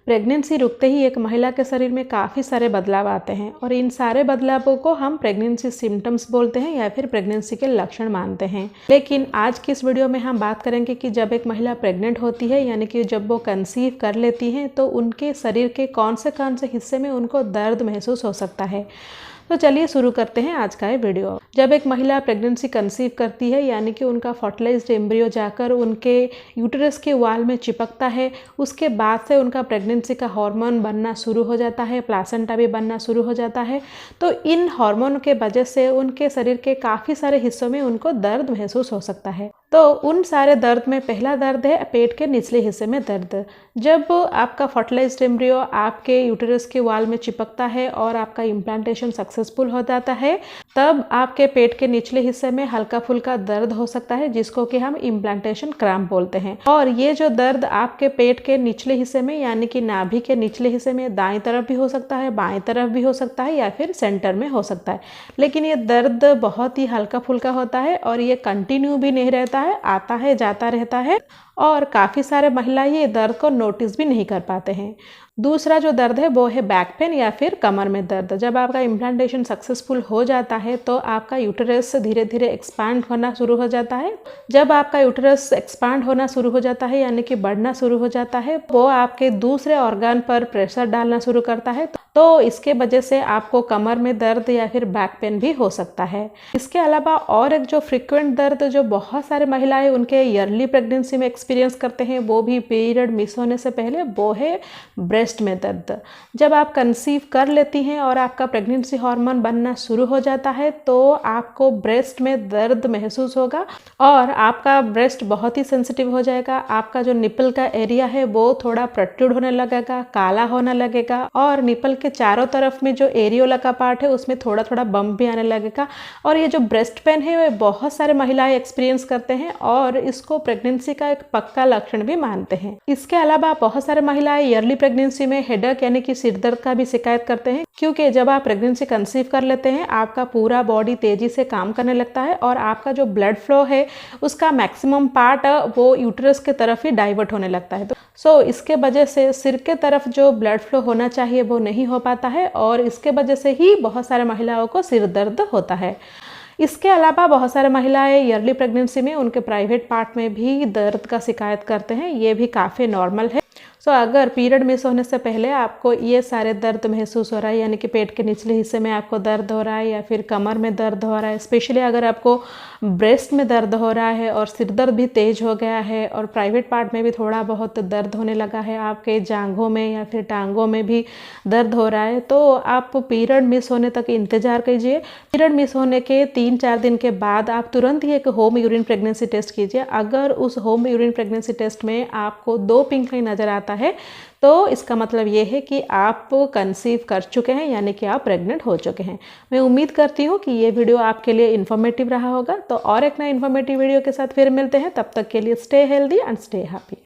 Pregnancy रुकते ही एक महिला के शरीर में काफ़ी सारे बदलाव आते हैं और इन सारे बदलावों को हम प्रेगनेंसी सिम्टम्स बोलते हैं या फिर प्रेगनेंसी के लक्षण मानते हैं। लेकिन आज की इस वीडियो में हम बात करेंगे कि जब एक महिला प्रेग्नेंट होती है यानी कि जब वो कंसीव कर लेती हैं तो उनके शरीर के कौन से हिस्से में उनको दर्द महसूस हो सकता है। तो चलिए शुरू करते हैं आज का ये वीडियो। जब एक महिला प्रेगनेंसी कंसीव करती है यानी कि उनका फर्टिलाइज्ड एम्ब्रियो जाकर उनके यूटेरस के वॉल में चिपकता है, उसके बाद से उनका प्रेगनेंसी का हार्मोन बनना शुरू हो जाता है, प्लासेंटा भी बनना शुरू हो जाता है। तो इन हार्मोन के वजह से उनके शरीर के काफ़ी सारे हिस्सों में उनको दर्द महसूस हो सकता है। तो उन सारे दर्द में पहला दर्द है पेट के निचले हिस्से में दर्द। जब आपका फर्टिलाइज्ड एम्ब्रियो आपके यूटेरस के वॉल में चिपकता है और आपका इम्प्लांटेशन सक्सेसफुल हो जाता है, तब आपके पेट के निचले हिस्से में हल्का फुल्का दर्द हो सकता है जिसको कि हम इम्प्लांटेशन क्रैम्प बोलते हैं। और ये जो दर्द आपके पेट के निचले हिस्से में यानी कि नाभि के निचले हिस्से में दाएं तरफ भी हो सकता है, बाएं तरफ भी हो सकता है या फिर सेंटर में हो सकता है। लेकिन ये दर्द बहुत ही हल्का फुल्का होता है और ये कंटिन्यू भी नहीं रहता है, आता है जाता रहता है और काफ़ी सारे महिलाएं ये दर्द को नोटिस भी नहीं कर पाते हैं। दूसरा जो दर्द है वो है बैक पेन या फिर कमर में दर्द। जब आपका इम्प्लांटेशन सक्सेसफुल हो जाता है तो आपका यूटेरस धीरे धीरे एक्सपांड होना शुरू हो जाता है। जब आपका यूटेरस एक्सपांड होना शुरू हो जाता है यानी कि बढ़ना शुरू हो जाता है, वो आपके दूसरे ऑर्गन पर प्रेशर डालना शुरू करता है, तो इसके वजह से आपको कमर में दर्द या फिर बैक पेन भी हो सकता है। इसके अलावा और एक जो फ्रिक्वेंट दर्द जो बहुत सारे महिलाएं उनके ईयरली प्रेगनेंसी में एक्सपीरियंस करते हैं, वो भी पीरियड मिस होने से पहले, वो है ब्रेस्ट में दर्द। जब आप कंसीव कर लेती हैं और आपका प्रेगनेंसी हार्मोन बनना शुरू हो जाता है तो आपको ब्रेस्ट में दर्द महसूस होगा और आपका ब्रेस्ट बहुत ही सेंसिटिव हो जाएगा। आपका जो निपल का एरिया है वो थोड़ा प्रोट्रूड होने लगेगा, काला होने लगेगा और निपल के चारों तरफ में जो एरियोला का पार्ट है उसमें थोड़ा थोड़ा बम्प भी आने लगेगा। और ये जो ब्रेस्ट पेन है वो बहुत सारे महिलाएं एक्सपीरियंस करते हैं और इसको प्रेगनेंसी का एक पक्का लक्षण भी मानते हैं। इसके अलावा बहुत सारे महिलाएं ईयरली प्रेगनेंसी में हेडेक यानी कि सिर दर्द का भी शिकायत करते हैं, क्योंकि जब आप प्रेगनेंसी कंसीव कर लेते हैं आपका पूरा बॉडी तेजी से काम करने लगता है और आपका जो ब्लड फ्लो है उसका मैक्सिमम पार्ट वो यूटेरस के तरफ ही डाइवर्ट होने लगता है। तो इसके वजह से सिर के तरफ जो ब्लड फ्लो होना चाहिए वो नहीं हो पाता है और इसके वजह से ही बहुत सारे महिलाओं को सिर दर्द होता है। इसके अलावा बहुत सारे महिलाएं ईयरली प्रेगनेंसी में उनके प्राइवेट पार्ट में भी दर्द का शिकायत करते हैं, ये भी काफ़ी नॉर्मल है। तो अगर पीरियड मिस होने से पहले आपको ये सारे दर्द महसूस हो रहा है यानी कि पेट के निचले हिस्से में आपको दर्द हो रहा है या फिर कमर में दर्द हो रहा है, स्पेशली अगर आपको ब्रेस्ट में दर्द हो रहा है और सिर दर्द भी तेज हो गया है और प्राइवेट पार्ट में भी थोड़ा बहुत दर्द होने लगा है, आपके जांघों में या फिर टांगों में भी दर्द हो रहा है, तो आप पीरियड मिस होने तक इंतज़ार कीजिए। पीरियड मिस होने के 3-4 दिन के बाद आप तुरंत ही एक होम यूरिन प्रेगनेंसी टेस्ट कीजिए। अगर उस होम यूरिन प्रेगनेंसी टेस्ट में आपको 2 पिंक लाइन नज़र आता है तो इसका मतलब ये है कि आप कंसीव कर चुके हैं यानी कि आप प्रेग्नेंट हो चुके हैं। मैं उम्मीद करती हूँ कि ये वीडियो आपके लिए इन्फॉर्मेटिव रहा होगा। तो और एक नया इन्फॉर्मेटिव वीडियो के साथ फिर मिलते हैं, तब तक के लिए stay healthy and stay happy.